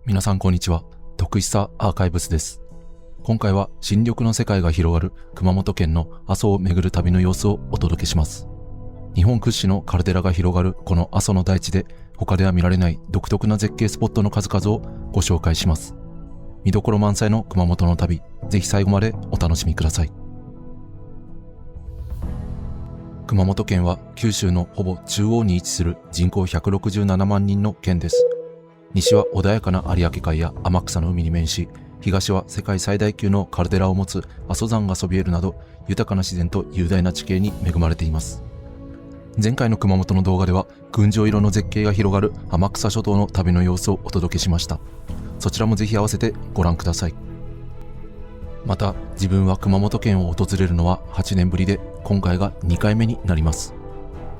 皆さんこんにちは。徳久アーカイブスです。今回は新緑の世界が広がる熊本県の阿蘇を巡る旅の様子をお届けします。日本屈指のカルデラが広がるこの阿蘇の大地で他では見られない独特な絶景スポットの数々をご紹介します。見どころ満載の熊本の旅、ぜひ最後までお楽しみください。熊本県は九州のほぼ中央に位置する人口167万人の県です。西は穏やかな有明海や天草の海に面し、東は世界最大級のカルデラを持つ阿蘇山がそびえるなど、豊かな自然と雄大な地形に恵まれています。前回の熊本の動画では、群青色の絶景が広がる天草諸島の旅の様子をお届けしました。そちらもぜひ合わせてご覧ください。また、自分は熊本県を訪れるのは8年ぶりで、今回が2回目になります。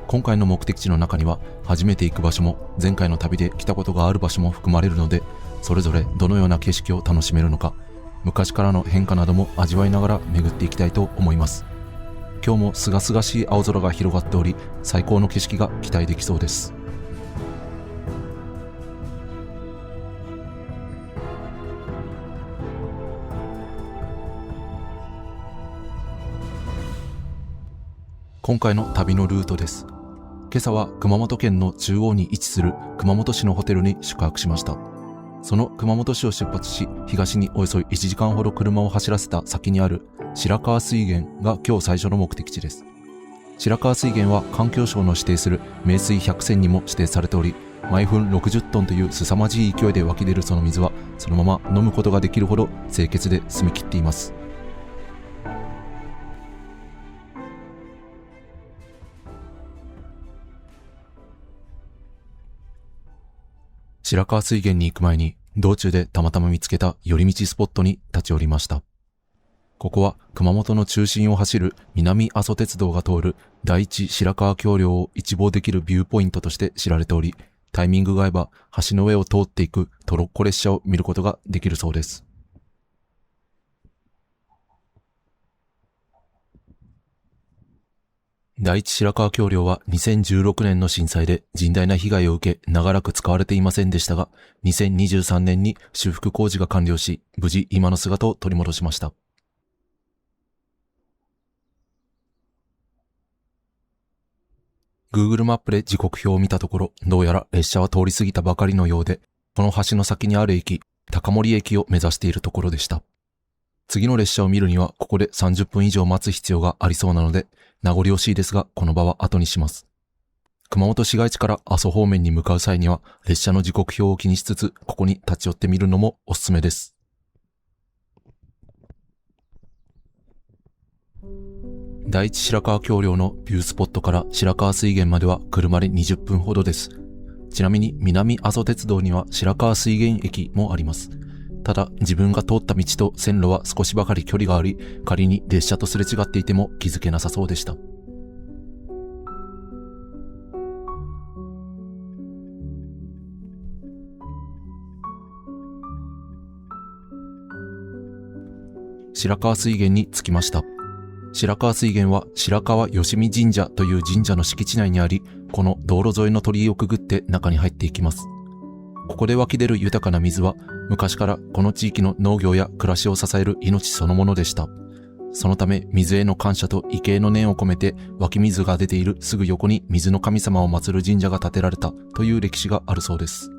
今回の目的地の中には、初めて行く場所も前回の旅で来たことがある場所も含まれるので、それぞれどのような景色を楽しめるのか、昔からの変化なども味わいながら巡っていきたいと思います。今日も清々しい青空が広がっており、最高の景色が期待できそうです。今回の旅のルートです。今朝は熊本県の中央に位置する熊本市のホテルに宿泊しました。その熊本市を出発し、東におよそ1時間ほど車を走らせた先にある白川水源が今日最初の目的地です。白川水源は環境省の指定する名水百選にも指定されており、毎分60トンという凄まじい勢いで湧き出るその水は、そのまま飲むことができるほど清潔で澄み切っています。白川水源に行く前に、道中でたまたま見つけた寄り道スポットに立ち寄りました。ここは熊本の中心を走る南阿蘇鉄道が通る第一白川橋梁を一望できるビューポイントとして知られており、タイミングが合えば橋の上を通っていくトロッコ列車を見ることができるそうです。第一白川橋梁は2016年の震災で甚大な被害を受け長らく使われていませんでしたが、2023年に修復工事が完了し、無事今の姿を取り戻しました。Google マップで時刻表を見たところ、どうやら列車は通り過ぎたばかりのようで、この橋の先にある駅、高森駅を目指しているところでした。次の列車を見るにはここで30分以上待つ必要がありそうなので、名残惜しいですがこの場は後にします。熊本市街地から阿蘇方面に向かう際には列車の時刻表を気にしつつここに立ち寄ってみるのもおすすめです。第一白川橋梁のビュースポットから白川水源までは車で20分ほどです。ちなみに南阿蘇鉄道には白川水源駅もあります。ただ自分が通った道と線路は少しばかり距離があり、仮に列車とすれ違っていても気づけなさそうでした。白川水源に着きました。白川水源は白川吉見神社という神社の敷地内にあり、この道路沿いの鳥居をくぐって中に入っていきます。ここで湧き出る豊かな水は昔からこの地域の農業や暮らしを支える命そのものでした。そのため水への感謝と畏敬の念を込めて湧き水が出ているすぐ横に水の神様を祀る神社が建てられたという歴史があるそうです。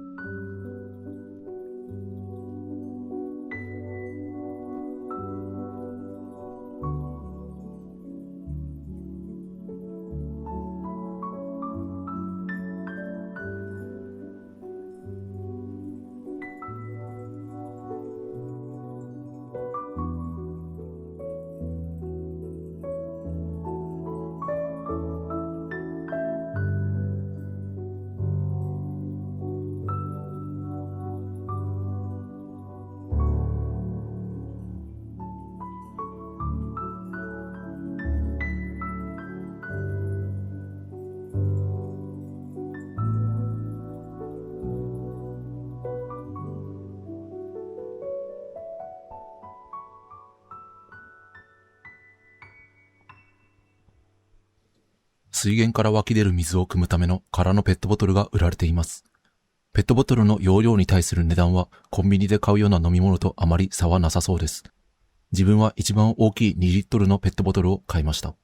水源から湧き出る水を汲むための空のペットボトルが売られています。ペットボトルの容量に対する値段はコンビニで買うような飲み物とあまり差はなさそうです。自分は一番大きい2リットルのペットボトルを買いました。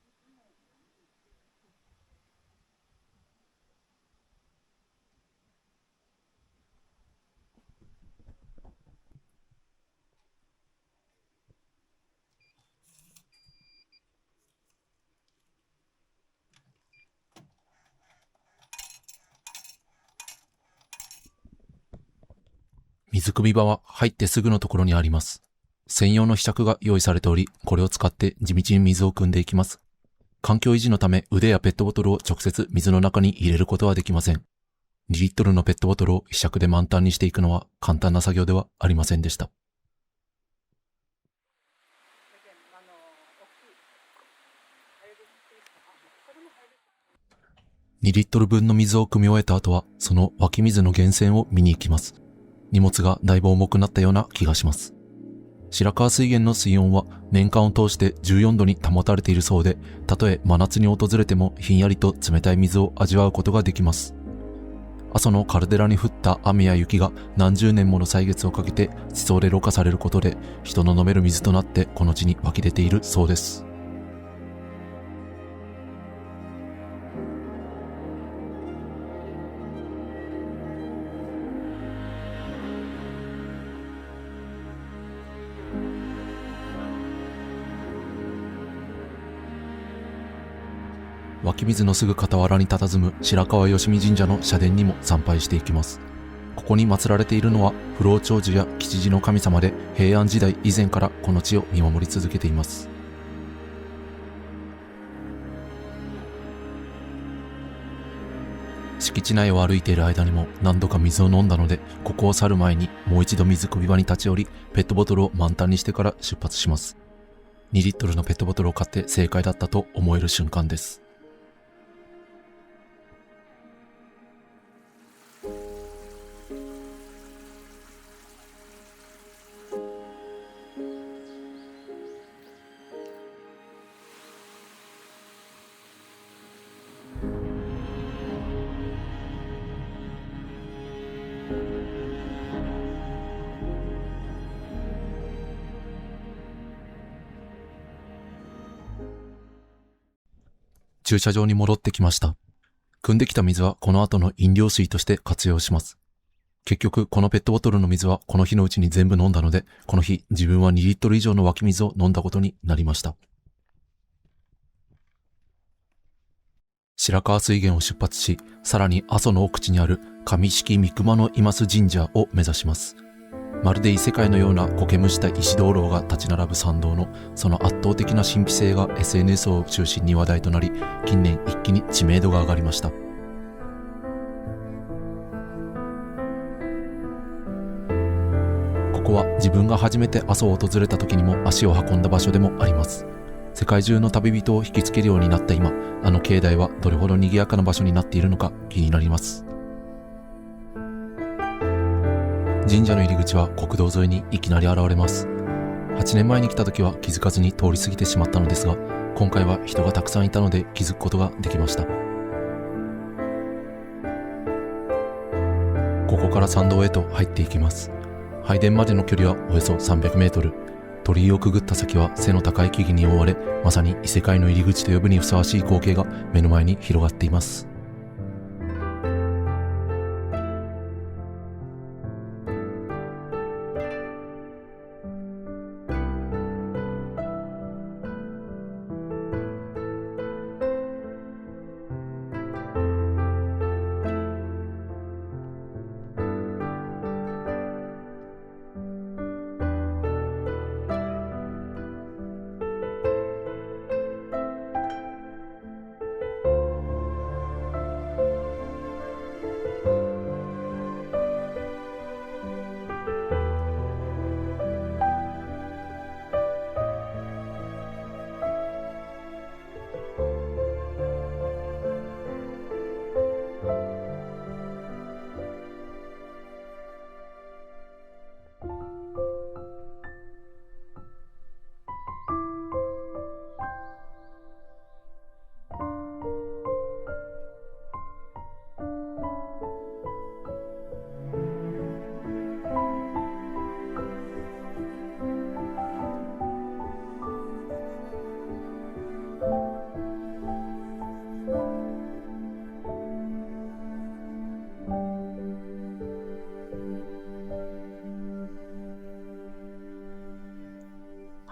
水汲み場は入ってすぐのところにあります。専用のひしゃくが用意されており、これを使って地道に水を汲んでいきます。環境維持のため腕やペットボトルを直接水の中に入れることはできません。2リットルのペットボトルをひしゃくで満タンにしていくのは簡単な作業ではありませんでした。2リットル分の水を汲み終えた後は、その湧き水の源泉を見に行きます。荷物がだいぶ重くなったような気がします。白川水源の水温は年間を通して14度に保たれているそうで、たとえ真夏に訪れてもひんやりと冷たい水を味わうことができます。阿蘇のカルデラに降った雨や雪が何十年もの歳月をかけて地層でろ過されることで、人の飲める水となってこの地に湧き出ているそうです。湧き水のすぐ傍らに佇む白川よしみ神社の社殿にも参拝していきます。ここに祀られているのは不老長寿や吉祥の神様で、平安時代以前からこの地を見守り続けています。敷地内を歩いている間にも何度か水を飲んだので、ここを去る前にもう一度水汲み場に立ち寄り、ペットボトルを満タンにしてから出発します。2リットルのペットボトルを買って正解だったと思える瞬間です。駐車場に戻ってきました。汲んできた水はこの後の飲料水として活用します。結局このペットボトルの水はこの日のうちに全部飲んだので、この日自分は2リットル以上の湧き水を飲んだことになりました。白川水源を出発し、さらに阿蘇の奥地にある上式三熊野今須神社を目指します。まるで異世界のような苔むした石灯籠が立ち並ぶ参道のその圧倒的な神秘性が SNS を中心に話題となり、近年一気に知名度が上がりました。ここは自分が初めて阿蘇を訪れた時にも足を運んだ場所でもあります。世界中の旅人を引きつけるようになった今、あの境内はどれほど賑やかな場所になっているのか気になります。神社の入り口は国道沿いにいきなり現れます。8年前に来た時は気づかずに通り過ぎてしまったのですが、今回は人がたくさんいたので気づくことができました。ここから参道へと入っていきます。拝殿までの距離はおよそ300メートル。鳥居をくぐった先は背の高い木々に覆われ、まさに異世界の入り口と呼ぶにふさわしい光景が目の前に広がっています。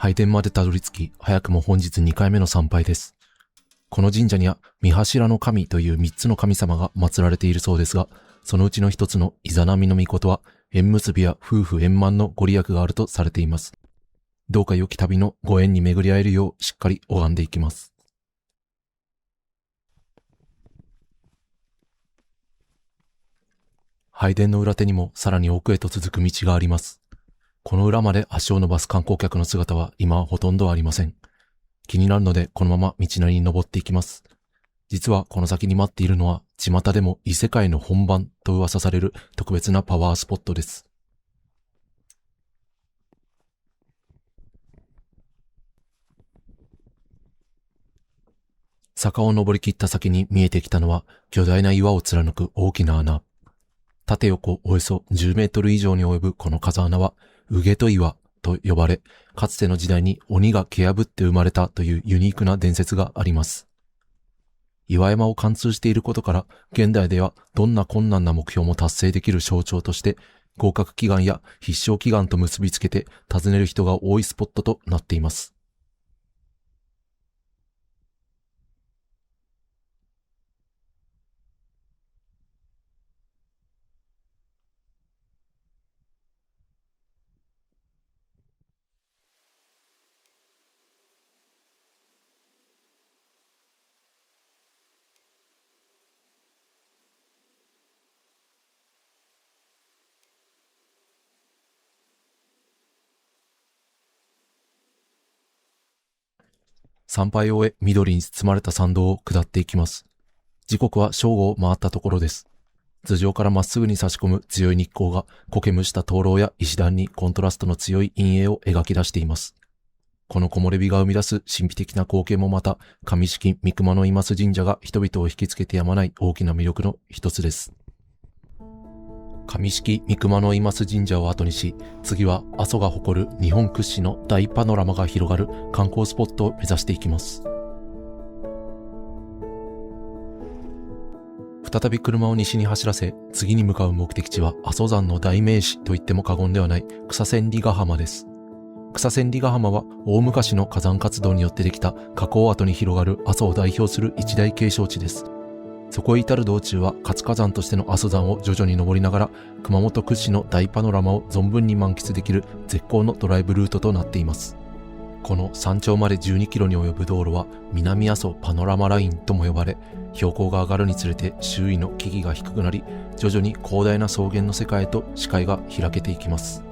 拝殿までたどり着き、早くも本日2回目の参拝です。この神社には、三柱の神という3つの神様が祀られているそうですが、そのうちの一つのイザナミの御事は、縁結びや夫婦円満のご利益があるとされています。どうか良き旅のご縁に巡り合えるようしっかり拝んでいきます。拝殿の裏手にもさらに奥へと続く道があります。この裏まで足を伸ばす観光客の姿は今はほとんどありません。気になるのでこのまま道なりに登っていきます。実はこの先に待っているのは巷でも異世界の本番と噂される特別なパワースポットです。坂を登り切った先に見えてきたのは巨大な岩を貫く大きな穴。縦横およそ10メートル以上に及ぶこの風穴はウゲト岩と呼ばれ、かつての時代に鬼が蹴破って生まれたというユニークな伝説があります。岩山を貫通していることから、現代ではどんな困難な目標も達成できる象徴として、合格祈願や必勝祈願と結びつけて訪ねる人が多いスポットとなっています。参拝を終え、緑に包まれた参道を下っていきます。時刻は正午を回ったところです。頭上からまっすぐに差し込む強い日光が苔むした灯籠や石段にコントラストの強い陰影を描き出しています。この木漏れ日が生み出す神秘的な光景もまた、上式三熊野今須神社が人々を引きつけてやまない大きな魅力の一つです。上式三熊野今須神社を後にし、次は阿蘇が誇る日本屈指の大パノラマが広がる観光スポットを目指していきます。再び車を西に走らせ、次に向かう目的地は阿蘇山の代名詞と言っても過言ではない草千里ヶ浜です。草千里ヶ浜は大昔の火山活動によってできた火口跡に広がる阿蘇を代表する一大景勝地です。そこへ至る道中は活火山としての阿蘇山を徐々に登りながら、熊本屈指の大パノラマを存分に満喫できる絶好のドライブルートとなっています。この山頂まで12キロに及ぶ道路は南阿蘇パノラマラインとも呼ばれ、標高が上がるにつれて周囲の木々が低くなり、徐々に広大な草原の世界へと視界が開けていきます。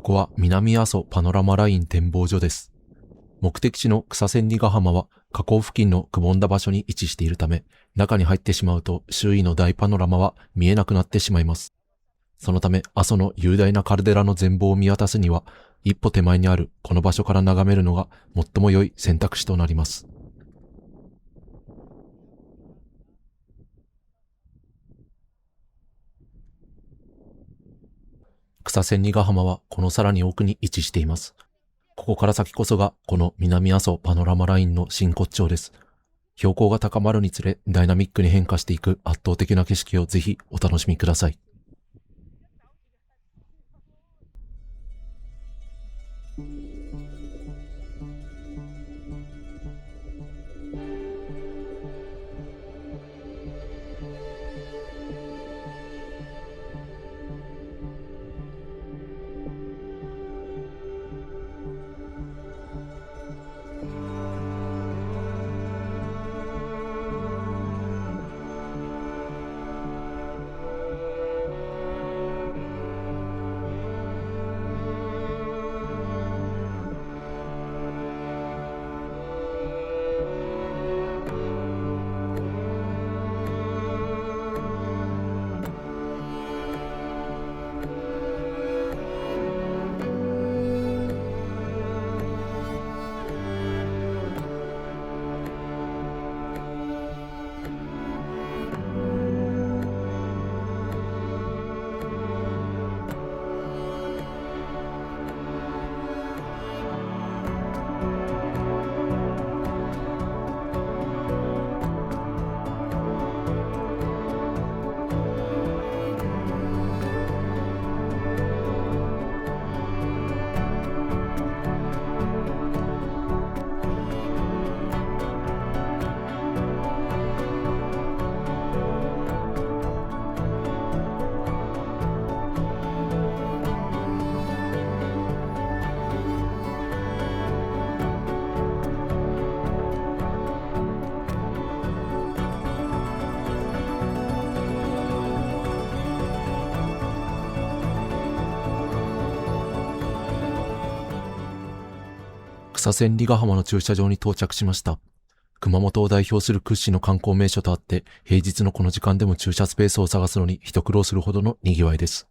ここは南阿蘇パノラマライン展望所です。目的地の草千里ヶ浜は河口付近のくぼんだ場所に位置しているため、中に入ってしまうと周囲の大パノラマは見えなくなってしまいます。そのため阿蘇の雄大なカルデラの全貌を見渡すには、一歩手前にあるこの場所から眺めるのが最も良い選択肢となります。草千里ヶ浜はこのさらに奥に位置しています。ここから先こそがこの南阿蘇パノラマラインの真骨頂です。標高が高まるにつれダイナミックに変化していく圧倒的な景色をぜひお楽しみください。草千里ヶ浜の駐車場に到着しました。熊本を代表する屈指の観光名所とあって、平日のこの時間でも駐車スペースを探すのに一苦労するほどの賑わいです。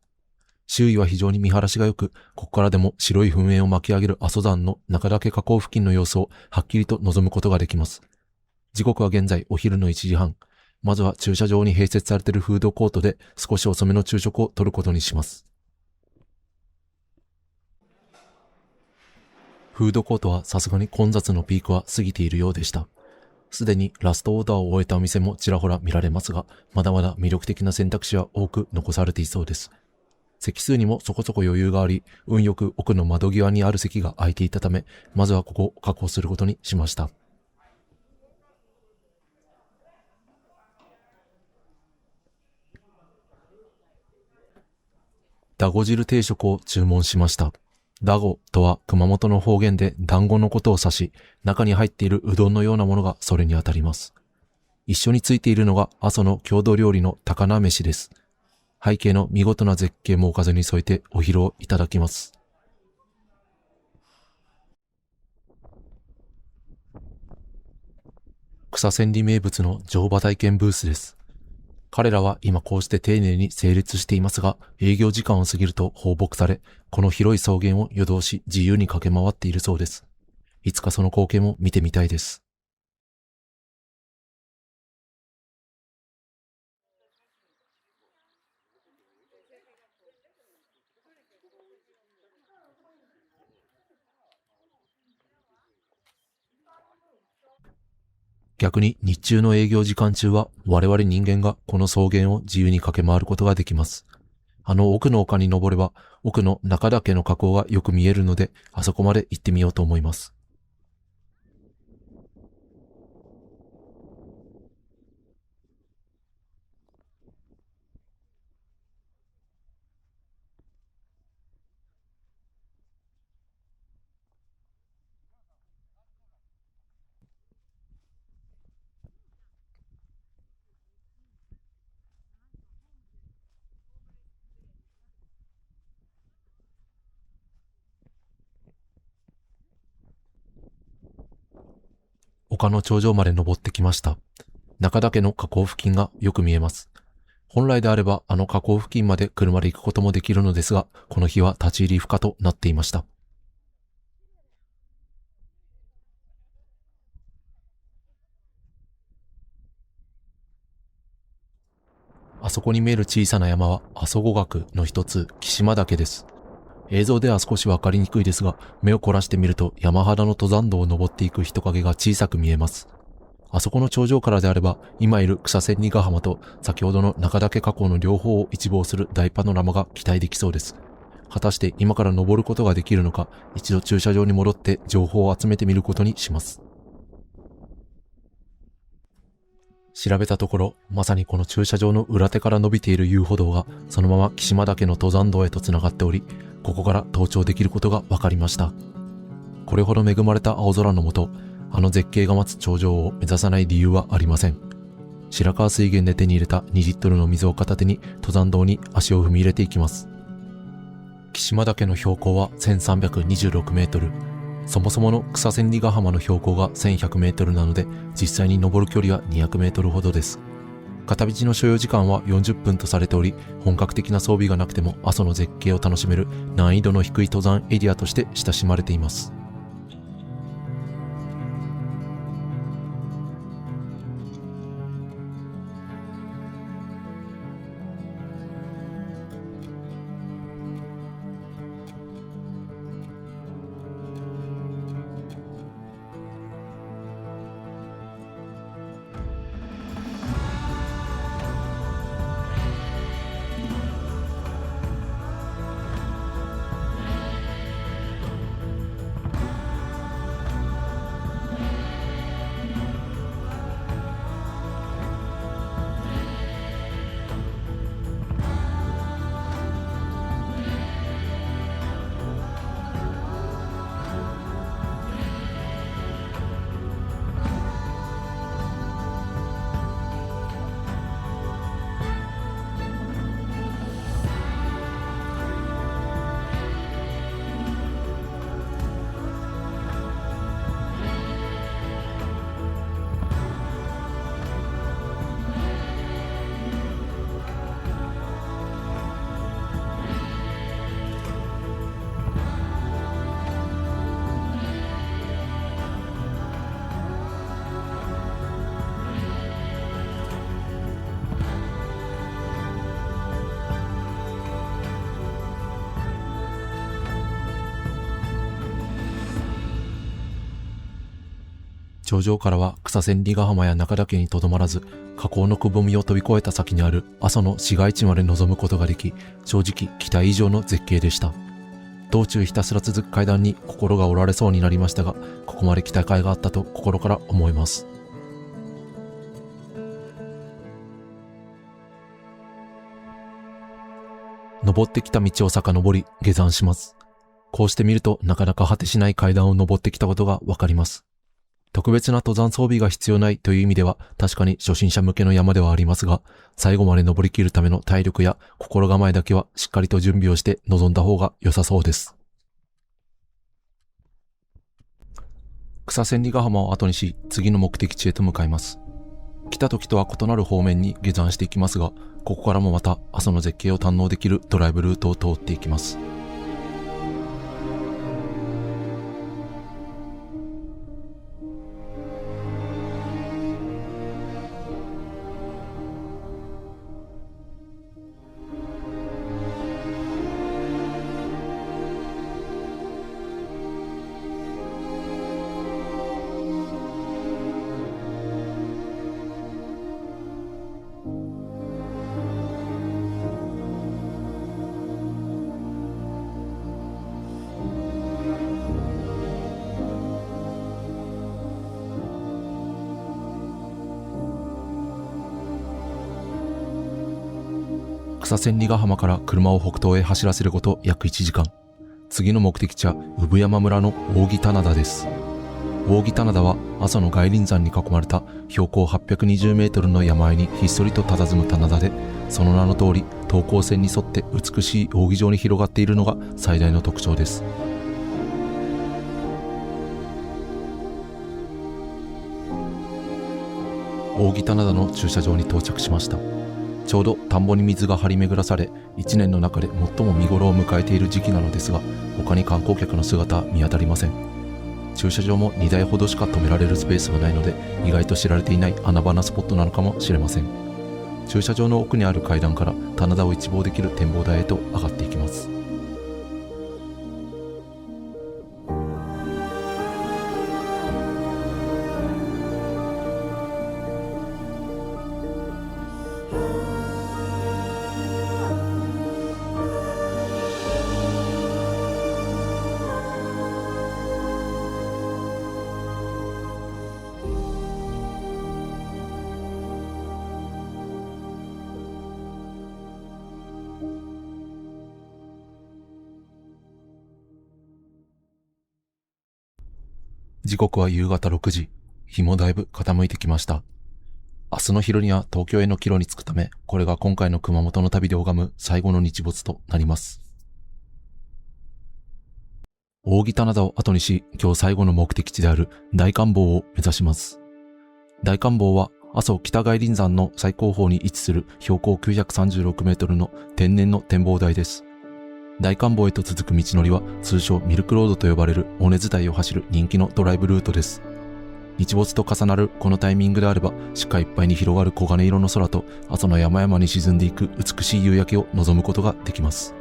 周囲は非常に見晴らしが良く、ここからでも白い噴煙を巻き上げる阿蘇山の中岳河口付近の様子をはっきりと望むことができます。時刻は現在お昼の1時半。まずは駐車場に併設されているフードコートで少し遅めの昼食をとることにします。フードコートはさすがに混雑のピークは過ぎているようでした。すでにラストオーダーを終えたお店もちらほら見られますが、まだまだ魅力的な選択肢は多く残されていそうです。席数にもそこそこ余裕があり、運よく奥の窓際にある席が空いていたため、まずはここを確保することにしました。だご汁定食を注文しました。だごとは熊本の方言で団子のことを指し、中に入っているうどんのようなものがそれにあたります。一緒についているのが阿蘇の郷土料理の高菜飯です。背景の見事な絶景もおかずに添えてお昼をいただきます。草千里名物の乗馬体験ブースです。彼らは今こうして丁寧に整列していますが、営業時間を過ぎると放牧され、この広い草原を夜通し自由に駆け回っているそうです。いつかその光景も見てみたいです。逆に日中の営業時間中は我々人間がこの草原を自由に駆け回ることができます。あの奥の丘に登れば奥の中岳の河口がよく見えるので、あそこまで行ってみようと思います。丘の頂上まで登ってきました。中岳の河口付近がよく見えます。本来であればあの河口付近まで車で行くこともできるのですが、この日は立ち入り不可となっていました。あそこに見える小さな山は阿蘇五岳の一つ、木島岳です。映像では少しわかりにくいですが、目を凝らしてみると山肌の登山道を登っていく人影が小さく見えます。あそこの頂上からであれば、今いる草千里ヶ浜と先ほどの中岳河口の両方を一望する大パノラマが期待できそうです。果たして今から登ることができるのか、一度駐車場に戻って情報を集めてみることにします。調べたところ、まさにこの駐車場の裏手から伸びている遊歩道がそのまま木島岳の登山道へとつながっており、ここから登頂できることが分かりました。これほど恵まれた青空の下、あの絶景が待つ頂上を目指さない理由はありません。白川水源で手に入れた2リットルの水を片手に登山道に足を踏み入れていきます。木島岳の標高は1326メートル。そもそもの草千里ヶ浜の標高が1100メートルなので、実際に登る距離は200メートルほどです。片道の所要時間は40分とされており、本格的な装備がなくても阿蘇の絶景を楽しめる難易度の低い登山エリアとして親しまれています。頂上からは草千里ヶ浜や中岳にとどまらず、河口のくぼみを飛び越えた先にある阿蘇の市街地まで望むことができ、正直期待以上の絶景でした。道中ひたすら続く階段に心が折られそうになりましたが、ここまで来た甲斐があったと心から思います。登ってきた道を遡り下山します。こうして見るとなかなか果てしない階段を登ってきたことがわかります。特別な登山装備が必要ないという意味では確かに初心者向けの山ではありますが、最後まで登り切るための体力や心構えだけはしっかりと準備をして臨んだ方が良さそうです。草千里ヶ浜を後にし、次の目的地へと向かいます。来た時とは異なる方面に下山していきますが、ここからもまた阿蘇の絶景を堪能できるドライブルートを通っていきます。草千里ヶ浜から車を北東へ走らせること約1時間。次の目的地は産山村の扇棚田です。扇棚田は阿蘇の外輪山に囲まれた標高820メートルの山あいにひっそりと佇む棚田で、その名の通り等高線に沿って美しい扇状に広がっているのが最大の特徴です。扇棚田の駐車場に到着しました。ちょうど田んぼに水が張り巡らされ、1年の中で最も見頃を迎えている時期なのですが、他に観光客の姿は見当たりません。駐車場も2台ほどしか止められるスペースがないので、意外と知られていない穴場なスポットなのかもしれません。駐車場の奥にある階段から棚田を一望できる展望台へと上がっていきます。時刻は夕方6時。日もだいぶ傾いてきました。明日の昼には東京への帰路に着くため、これが今回の熊本の旅で拝む最後の日没となります。扇棚田を後にし、今日最後の目的地である大観峰を目指します。大観峰は阿蘇北外輪山の最高峰に位置する標高936メートルの天然の展望台です。大観峰へと続く道のりは通称ミルクロードと呼ばれる尾根伝いを走る人気のドライブルートです。日没と重なるこのタイミングであれば、視界いっぱいに広がる黄金色の空と阿蘇の山々に沈んでいく美しい夕焼けを望むことができます。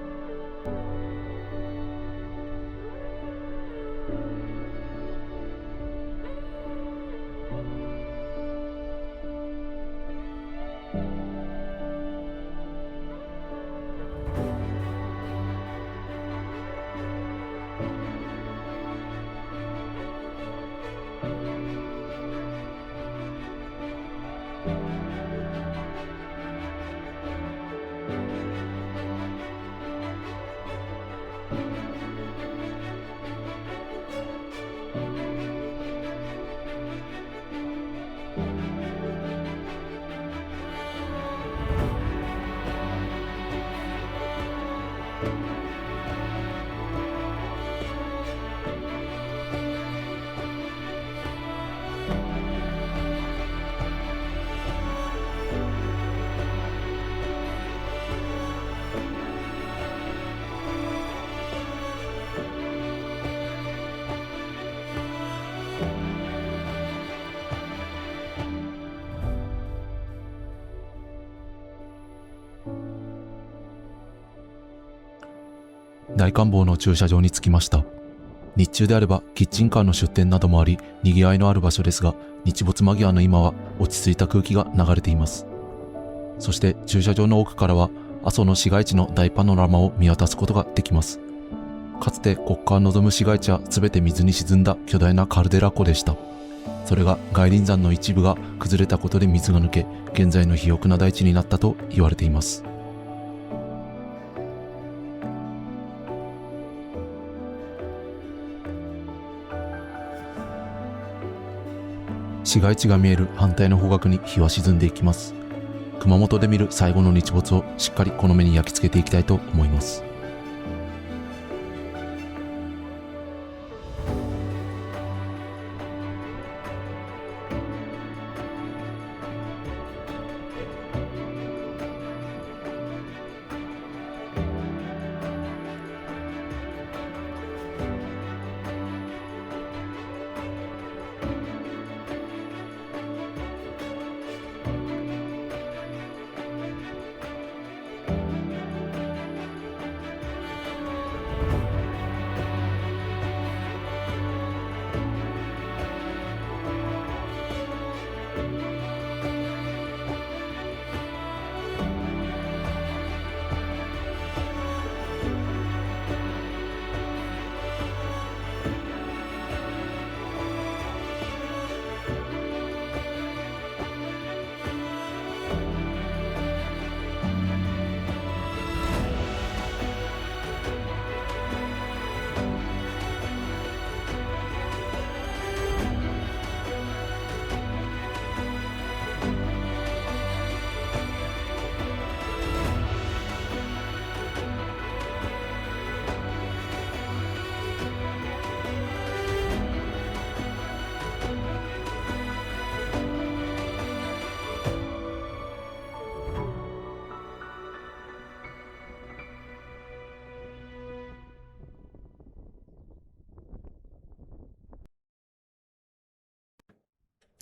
大観峰の駐車場に着きました。日中であればキッチンカーの出店などもあり、賑わいのある場所ですが、日没間際の今は落ち着いた空気が流れています。そして駐車場の奥からは阿蘇の市街地の大パノラマを見渡すことができます。かつて国家を望む市街地は全て水に沈んだ巨大なカルデラ湖でした。それが外輪山の一部が崩れたことで水が抜け、現在の肥沃な大地になったと言われています。市街地が見える反対の方角に日は沈んでいきます。熊本で見る最後の日没をしっかりこの目に焼き付けていきたいと思います。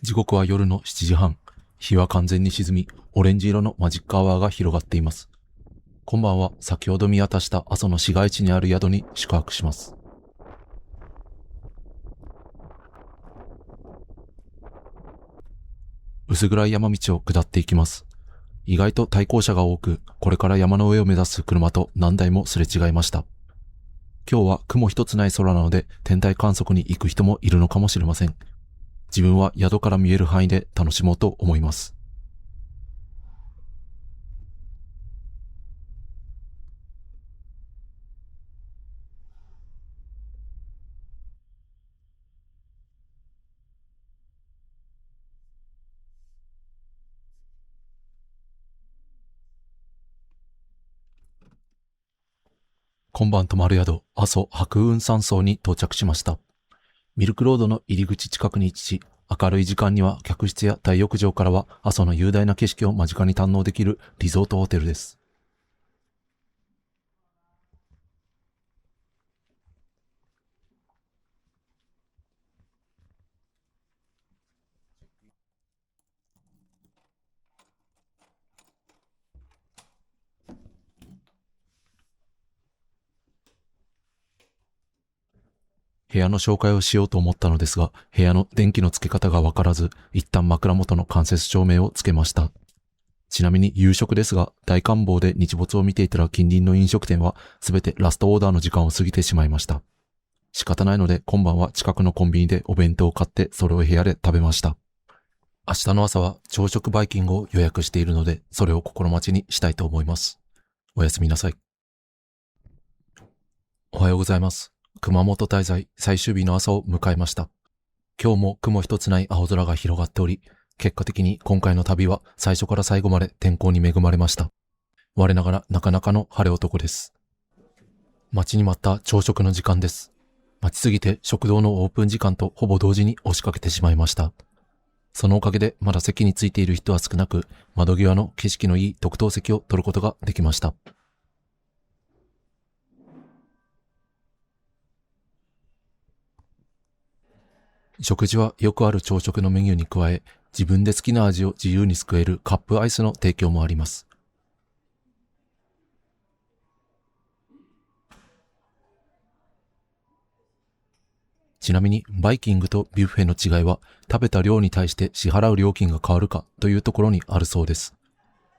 時刻は夜の7時半。日は完全に沈み、オレンジ色のマジックアワーが広がっています。今晩は先ほど見渡した阿蘇の市街地にある宿に宿泊します。薄暗い山道を下っていきます。意外と対向車が多く、これから山の上を目指す車と何台もすれ違いました。今日は雲一つない空なので天体観測に行く人もいるのかもしれません。自分は宿から見える範囲で楽しもうと思います。今晩泊まる宿、阿蘇白雲山荘に到着しました。ミルクロードの入り口近くに位置し、明るい時間には客室や大浴場からは阿蘇の雄大な景色を間近に堪能できるリゾートホテルです。部屋の紹介をしようと思ったのですが、部屋の電気のつけ方がわからず、一旦枕元の間接照明をつけました。ちなみに夕食ですが、大観望で日没を見ていたら近隣の飲食店はすべてラストオーダーの時間を過ぎてしまいました。仕方ないので今晩は近くのコンビニでお弁当を買ってそれを部屋で食べました。明日の朝は朝食バイキングを予約しているので、それを心待ちにしたいと思います。おやすみなさい。おはようございます。熊本滞在最終日の朝を迎えました。今日も雲一つない青空が広がっており、結果的に今回の旅は最初から最後まで天候に恵まれました。我ながらなかなかの晴れ男です。待ちに待った朝食の時間です。待ちすぎて食堂のオープン時間とほぼ同時に押しかけてしまいました。そのおかげでまだ席についている人は少なく、窓際の景色のいい特等席を取ることができました。食事はよくある朝食のメニューに加え、自分で好きな味を自由にすくえるカップアイスの提供もあります。ちなみにバイキングとビュッフェの違いは食べた量に対して支払う料金が変わるかというところにあるそうです。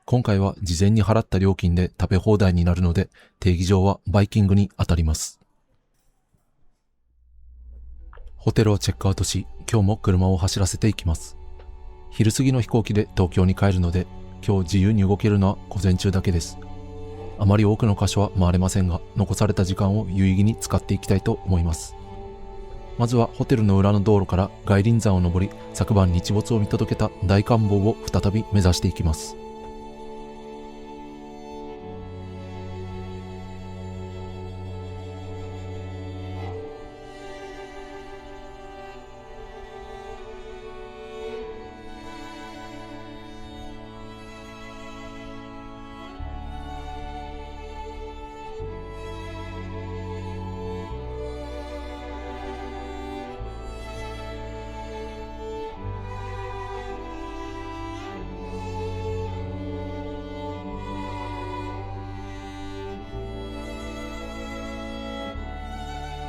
今回は事前に払った料金で食べ放題になるので定義上はバイキングに当たります。ホテルをチェックアウトし、今日も車を走らせていきます。昼過ぎの飛行機で東京に帰るので、今日自由に動けるのは午前中だけです。あまり多くの箇所は回れませんが、残された時間を有意義に使っていきたいと思います。まずはホテルの裏の道路から外輪山を登り、昨晩日没を見届けた大観峰を再び目指していきます。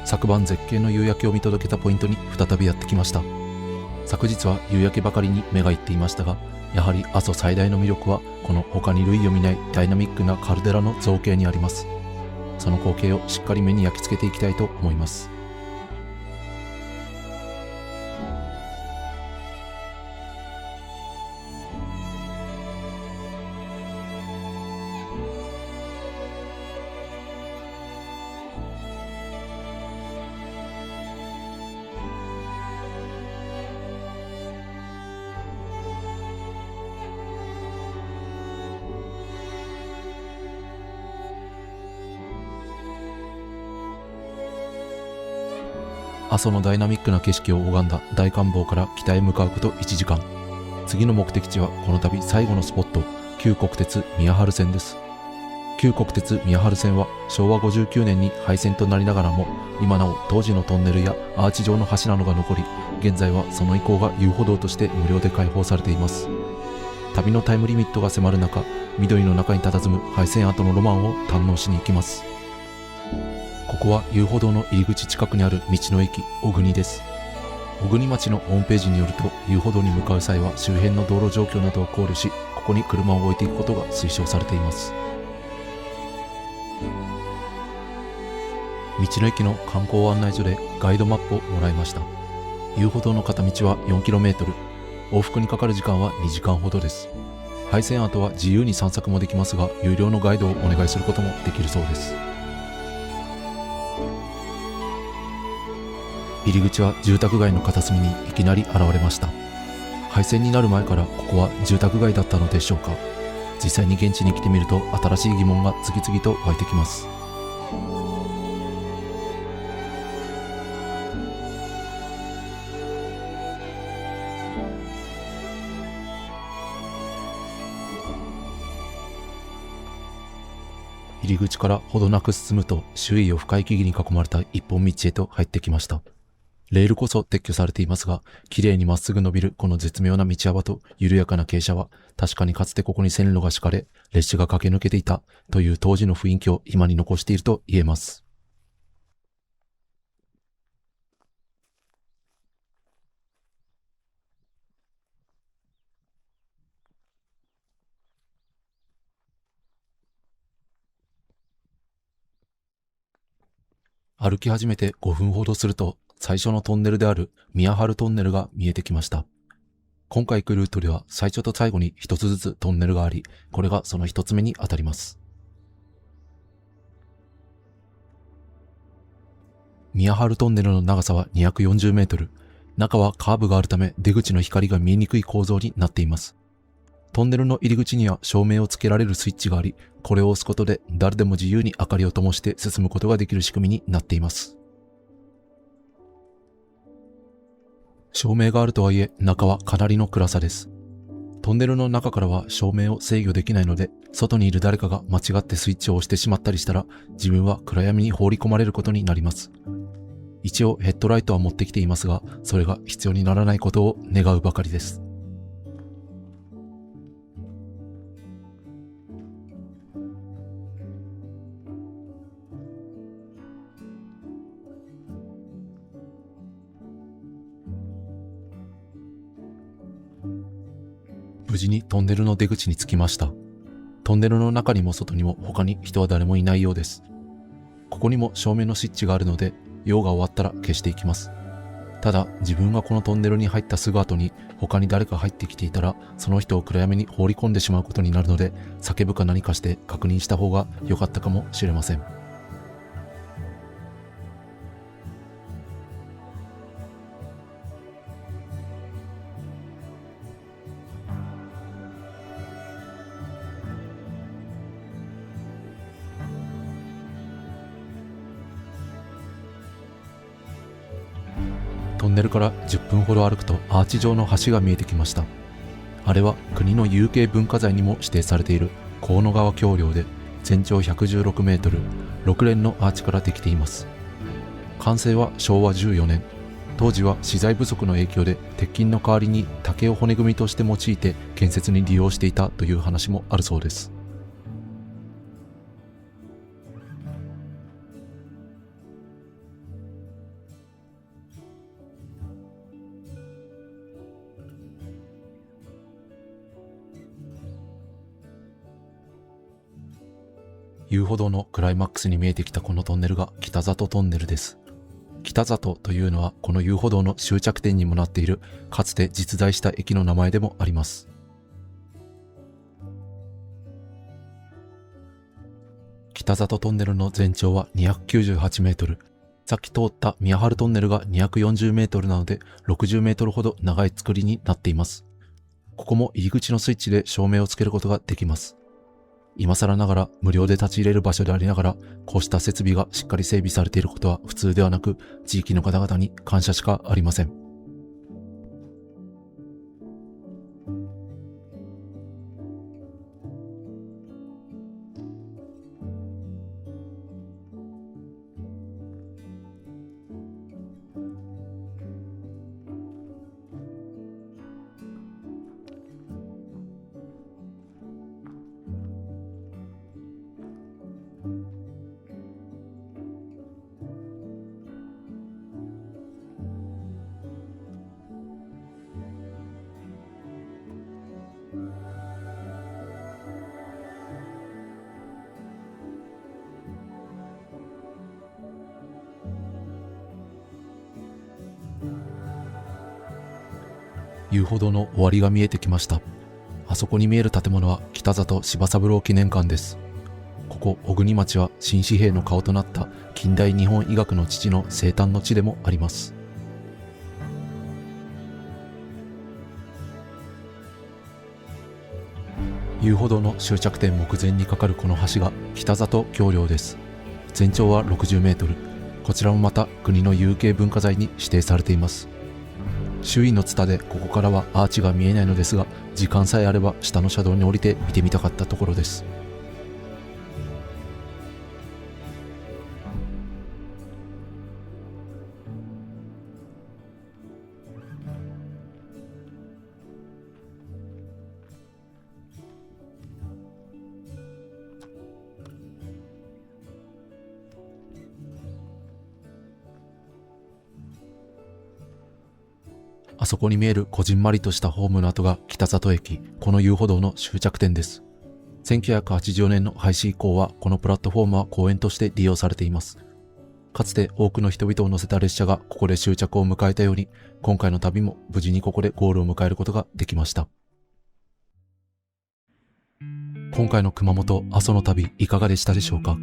昨晩絶景の夕焼けを見届けたポイントに再びやってきました。昨日は夕焼けばかりに目がいっていましたが、やはり阿蘇最大の魅力はこの他に類を見ないダイナミックなカルデラの造形にあります。その光景をしっかり目に焼き付けていきたいと思います。阿蘇のダイナミックな景色を拝んだ大観峰から北へ向かうこと1時間。次の目的地はこの度最後のスポット、旧国鉄宮原線です。旧国鉄宮原線は昭和59年に廃線となりながらも、今なお当時のトンネルやアーチ状の橋などが残り、現在はその遺構が遊歩道として無料で開放されています。旅のタイムリミットが迫る中、緑の中に佇む廃線跡のロマンを堪能しに行きます。ここは遊歩道の入り口近くにある道の駅小国です。小国町のホームページによると、遊歩道に向かう際は周辺の道路状況などを考慮し、ここに車を置いていくことが推奨されています。道の駅の観光案内所でガイドマップをもらいました。遊歩道の片道は 4km、往復にかかる時間は2時間ほどです。廃線跡は自由に散策もできますが、有料のガイドをお願いすることもできるそうです。入り口は住宅街の片隅にいきなり現れました。廃線になる前からここは住宅街だったのでしょうか。実際に現地に来てみると新しい疑問が次々と湧いてきます。入り口からほどなく進むと、周囲を深い木々に囲まれた一本道へと入ってきました。レールこそ撤去されていますが、綺麗にまっすぐ伸びるこの絶妙な道幅と緩やかな傾斜は、確かにかつてここに線路が敷かれ、列車が駆け抜けていたという当時の雰囲気を今に残していると言えます。歩き始めて5分ほどすると、最初のトンネルである宮原トンネルが見えてきました。今回行くルートでは最初と最後に一つずつトンネルがあり、これがその一つ目に当たります。宮原トンネルの長さは240メートル。中はカーブがあるため出口の光が見えにくい構造になっています。トンネルの入り口には照明をつけられるスイッチがあり、これを押すことで誰でも自由に明かりを灯して進むことができる仕組みになっています。照明があるとはいえ、中はかなりの暗さです。トンネルの中からは照明を制御できないので、外にいる誰かが間違ってスイッチを押してしまったりしたら、自分は暗闇に放り込まれることになります。一応ヘッドライトは持ってきていますが、それが必要にならないことを願うばかりです。無事にトンネルの出口に着きました。トンネルの中にも外にも他に人は誰もいないようです。ここにも照明のスイッチがあるので、用が終わったら消していきます。ただ、自分がこのトンネルに入ったすぐ後に他に誰か入ってきていたら、その人を暗闇に放り込んでしまうことになるので、叫ぶか何かして確認した方が良かったかもしれません。トンネルから10分ほど歩くとアーチ状の橋が見えてきました。あれは国の有形文化財にも指定されている河野川橋梁で、全長116メートル、6連のアーチからできています。完成は昭和14年。当時は資材不足の影響で鉄筋の代わりに竹を骨組みとして用いて建設に利用していたという話もあるそうです。遊歩道のクライマックスに見えてきたこのトンネルが北里トンネルです。北里というのはこの遊歩道の終着点にもなっている、かつて実在した駅の名前でもあります。北里トンネルの全長は298メートル。さっき通った宮原トンネルが240メートルなので60メートルほど長い作りになっています。ここも入り口のスイッチで照明をつけることができます。今更ながら無料で立ち入れる場所でありながら、こうした設備がしっかり整備されていることは普通ではなく、地域の方々に感謝しかありません。遊歩道の終わりが見えてきました。あそこに見える建物は北里柴三郎記念館です。ここ小国町は新紙幣の顔となった近代日本医学の父の生誕の地でもあります。遊歩道の終着点目前にかかるこの橋が北里橋梁です。全長は60メートル。こちらもまた国の有形文化財に指定されています。周囲のツタでここからはアーチが見えないのですが、時間さえあれば下の車道に降りて見てみたかったところです。あそこに見えるこじんまりとしたホームの跡が北里駅、この遊歩道の終着点です。1984年の廃止以降はこのプラットフォームは公園として利用されています。かつて多くの人々を乗せた列車がここで終着を迎えたように、今回の旅も無事にここでゴールを迎えることができました。今回の熊本阿蘇の旅いかがでしたでしょうか。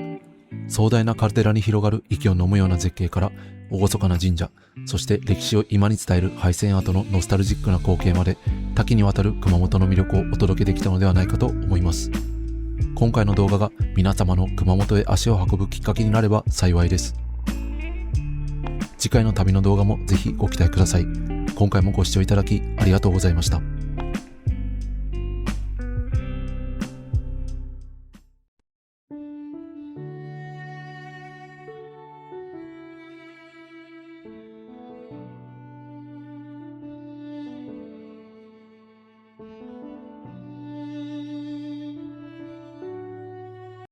壮大なカルデラに広がる息を飲むような絶景から、厳かな神社、そして歴史を今に伝える廃線跡のノスタルジックな光景まで、多岐にわたる熊本の魅力をお届けできたのではないかと思います。今回の動画が皆様の熊本へ足を運ぶきっかけになれば幸いです。次回の旅の動画もぜひご期待ください。今回もご視聴いただきありがとうございました。